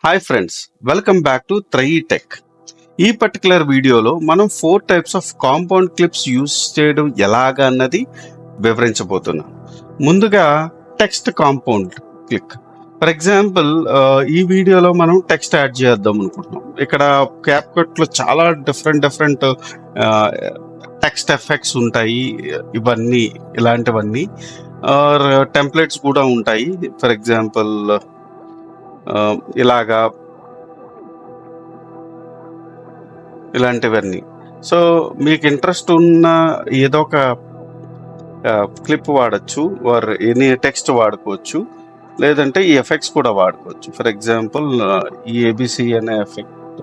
Hi friends, welcome back to Trayee tech. ఈ particular వీడియోలో మనం 4 types of compound clips use చేయడం ఎలాగా అన్నది వివరించబోతున్నాం. ముందుగా text compound clip. For example, ఈ వీడియోలో మనం టెక్స్ట్ యాడ్ చేద్దాం అనుకుంటున్నాం. ఇక్కడ క్యాప్కట్ లో చాలా డిఫరెంట్ టెక్స్ట్ ఎఫెక్ట్స్ ఉంటాయి. ఇవన్నీ ఇలాంటివన్నీ టెంప్లెట్స్ కూడా ఉంటాయి. ఫర్ ఎగ్జాంపుల్ ఇలాంటివన్నీ. సో మీకు ఇంట్రెస్ట్ ఉన్న ఏదో ఒక క్లిప్ వాడచ్చు, ఆర్ ఎనీ టెక్స్ట్ వాడుకోవచ్చు, లేదంటే ఈ ఎఫెక్ట్స్ కూడా వాడుకోవచ్చు. ఫర్ ఎగ్జాంపుల్, ఈ ఏబిసి అనే ఎఫెక్ట్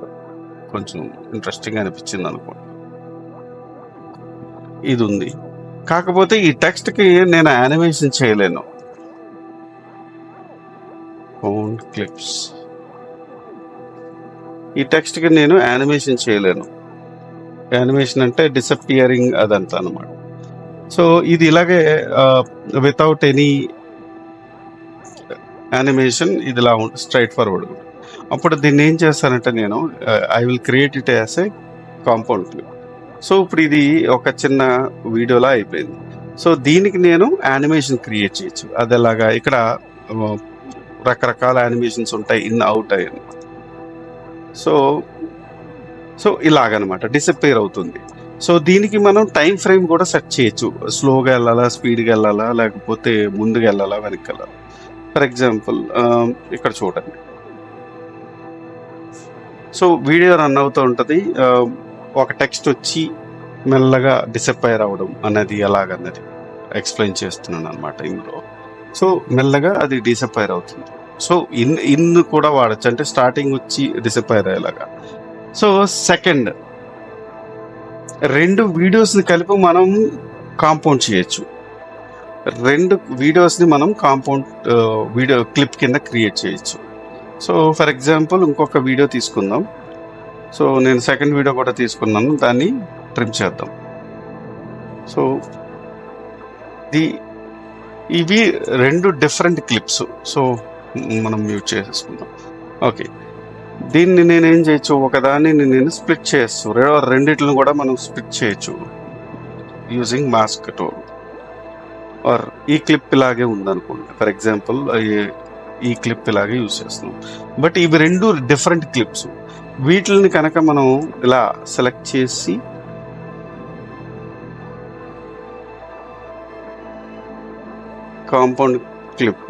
కొంచెం ఇంట్రెస్టింగ్ అనిపించింది అనుకోండి. ఇది ఉంది, కాకపోతే ఈ టెక్స్ట్ కి నేను యానిమేషన్ చేయలేను. ఫౌండ్ క్లిప్స్, ఈ టెక్స్ట్ కి నేను యానిమేషన్ చేయలేను. యానిమేషన్ అంటే డిసపియరింగ్ అదంతా అనమాట. సో ఇది ఇలాగే వితౌట్ ఎనీ యానిమేషన్ ఇది ఇలా స్ట్రైట్ ఫార్వర్డ్. అప్పుడు దీన్ని ఏం చేస్తానంటే నేను I will create it as a compound clip. So ఇప్పుడు ఇది ఒక చిన్న వీడియోలా అయిపోయింది. సో దీనికి నేను యానిమేషన్ క్రియేట్ చేయొచ్చు. అది ఎలాగా, ఇక్కడ రకరకాల యానిమేషన్స్ ఉంటాయి, ఇన్ అవుట్ అయ్యి. సో ఇలాగనమాట డిసప్పేర్ అవుతుంది. సో దీనికి మనం టైం ఫ్రేమ్ కూడా సెట్ చేయొచ్చు. స్లోగా వెళ్ళాలా, స్పీడ్గా వెళ్ళాలా, లేకపోతే ముందుగా వెళ్ళాలా, వెనక్కి వెళ్ళాలా. ఫర్ ఎగ్జాంపుల్, ఇక్కడ చూడండి. సో వీడియో రన్ అవుతూ ఉంటుంది. ఒక టెక్స్ట్ వచ్చి మెల్లగా డిసప్పైర్ అవ్వడం అనేది ఎలాగన్నది ఎక్స్ప్లెయిన్ చేస్తున్నాను అనమాట ఇందులో. సో మెల్లగా అది డిసప్పైర్ అవుతుంది. సో ఇన్ కూడా వాడచ్చు, అంటే స్టార్టింగ్ వచ్చి డిసప్పైర్ అయ్యేలాగా. సో సెకండ్, 2 వీడియోస్ని కలిపి మనం కాంపౌండ్ చేయొచ్చు. 2 వీడియోస్ని మనం కాంపౌండ్ వీడియో క్లిప్ కింద క్రియేట్ చేయొచ్చు. సో ఫర్ ఎగ్జాంపుల్, ఇంకొక వీడియో తీసుకుందాం. సో నేను సెకండ్ వీడియో కూడా తీసుకున్నాను, దాన్ని ట్రిమ్ చేద్దాం. సో ఇవి 2 డిఫరెంట్ క్లిప్స్. సో మనం మ్యూట్ చేసేసుకుందాం. ఓకే, దీన్ని నేనేం చేయొచ్చు, ఒకదాన్ని నేను స్ప్లిట్ చేయొచ్చు. రెండిట్లను కూడా మనం స్ప్లిట్ చేయొచ్చు యూజింగ్ మాస్క్ టూల్. ఆర్ ఈ క్లిప్ ఇలాగే ఉందనుకోండి. ఫర్ ఎగ్జాంపుల్, ఈ క్లిప్ ఇలాగే యూజ్ చేస్తున్నాం. బట్ ఇవి 2 డిఫరెంట్ క్లిప్స్. వీటిని కనుక మనం ఇలా సెలెక్ట్ చేసి కాంపౌండ్ క్లిప్,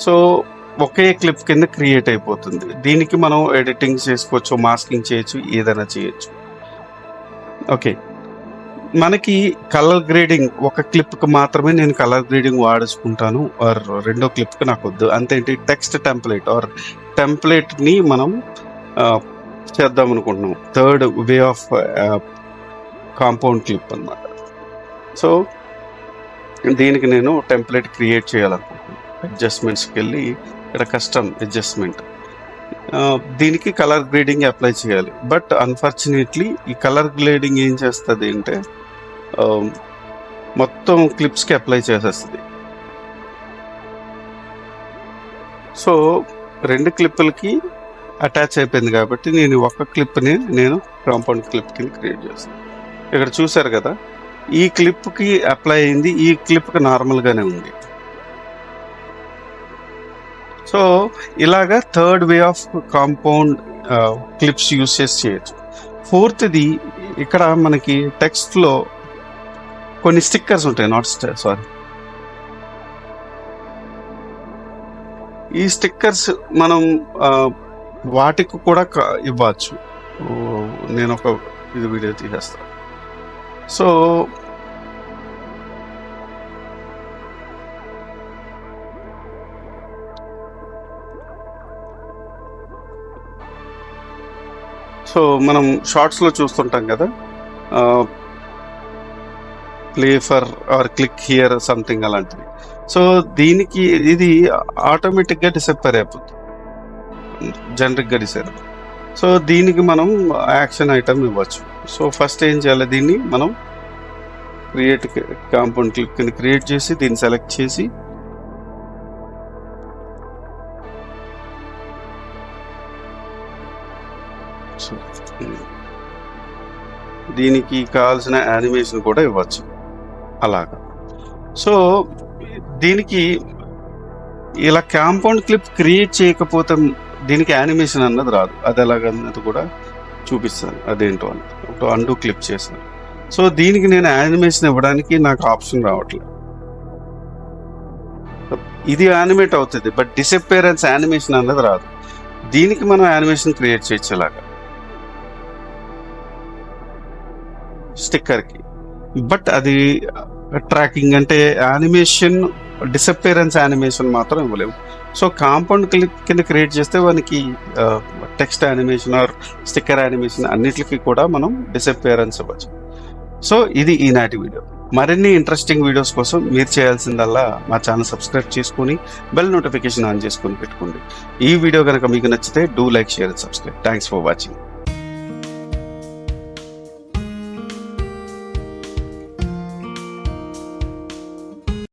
సో ఒకే క్లిప్ కింద క్రియేట్ అయిపోతుంది. దీనికి మనం ఎడిటింగ్ చేసుకోవచ్చు, మాస్కింగ్ చేయొచ్చు, ఏదైనా చేయొచ్చు. ఓకే, మనకి కలర్ గ్రేడింగ్ ఒక క్లిప్కి మాత్రమే నేను కలర్ గ్రేడింగ్ వాడుకుంటాను, ఆర్ రెండో క్లిప్కి నాకు వద్దు. అంతేంటి, టెక్స్ట్ టెంప్లెట్ ఆర్ టెంప్లెట్ని మనం చేద్దాం అనుకుంటున్నాం. Third way of compound clip అన్నమాట. సో దీనికి నేను టెంప్లెట్ క్రియేట్ చేయాలనుకుంటున్నాను. అడ్జస్ట్మెంట్స్కి వెళ్ళి ఇక్కడ కస్టమ్ అడ్జస్ట్మెంట్, దీనికి కలర్ గ్రేడింగ్ అప్లై చేయాలి. బట్ అన్ఫార్చునేట్లీ ఈ కలర్ గ్రేడింగ్ ఏం చేస్తుంది అంటే మొత్తం క్లిప్స్కి అప్లై చేసేస్తుంది. సో 2 క్లిప్పులకి అటాచ్ అయిపోయింది కాబట్టి నేను ఒక క్లిప్ని నేను కాంపౌండ్ క్లిప్ కింద క్రియేట్ చేస్తాను. ఇక్కడ చూసారు కదా, ఈ క్లిప్కి అప్లై అయింది, ఈ క్లిప్కి నార్మల్గానే ఉంది. సో ఇలాగా third way of compound clips use చేసి చేయొచ్చు. ఫోర్త్ది, ఇక్కడ మనకి టెక్స్ట్లో కొన్ని స్టిక్కర్స్ ఉంటాయి, ఈ స్టిక్కర్స్ మనం వాటికి కూడా ఇవ్వచ్చు. నేను ఒక వీడియో తీసేస్తాను. సో మనం షార్ట్స్లో చూస్తుంటాం కదా, play for or click here something అలాంటివి. సో దీనికి ఇది ఆటోమేటిక్గా డిసప్పేర్ అయిపోతుంది, జనరిక్గా డిసైడ్. సో దీనికి మనం యాక్షన్ ఐటమ్ ఇవ్వచ్చు. సో ఫస్ట్ ఏం చేయాలి, దీన్ని మనం క్రియేట్ కాంపౌండ్ క్లిప్ కింద క్రియేట్ చేసి దీన్ని సెలెక్ట్ చేసి సో దీనికి కావాల్సిన యానిమేషన్ కూడా ఇవ్వచ్చు అలాగా. సో దీనికి ఇలా కాంపౌండ్ క్లిప్ క్రియేట్ చేయకపోతే దీనికి యానిమేషన్ అన్నది రాదు. అది ఎలాగన్నది కూడా చూపిస్తాను అదేంటో అని. ఇప్పుడు అండూ క్లిప్ చేశాను. సో దీనికి నేను యానిమేషన్ ఇవ్వడానికి నాకు ఆప్షన్ రావట్లేదు. ఇది యానిమేట్ అవుతుంది, బట్ డిసప్పేరెన్స్ యానిమేషన్ అన్నది రాదు. దీనికి మనం యానిమేషన్ క్రియేట్ చేయొచ్చు ఇలాగా స్టిక్కర్కి. బట్ అది ట్రాకింగ్ అంటే యానిమేషన్, డిసప్పేరెన్స్ యానిమేషన్ మాత్రం ఇవ్వలేము. సో కాంపౌండ్ క్లిప్ కింద క్రియేట్ చేస్తే మనకి text animation or sticker animation అన్నిటికీ కూడా మనం డిసప్పేరెన్స్ ఇవ్వచ్చు. సో ఇది ఈనాటి వీడియో. మరిన్ని ఇంట్రెస్టింగ్ వీడియోస్ కోసం మీరు చేయాల్సిందల్లా మా ఛానల్ సబ్స్క్రైబ్ చేసుకుని బెల్ నోటిఫికేషన్ ఆన్ చేసుకుని పెట్టుకోండి. ఈ వీడియో కనుక మీకు నచ్చితే do like, share and subscribe. Thanks for watching.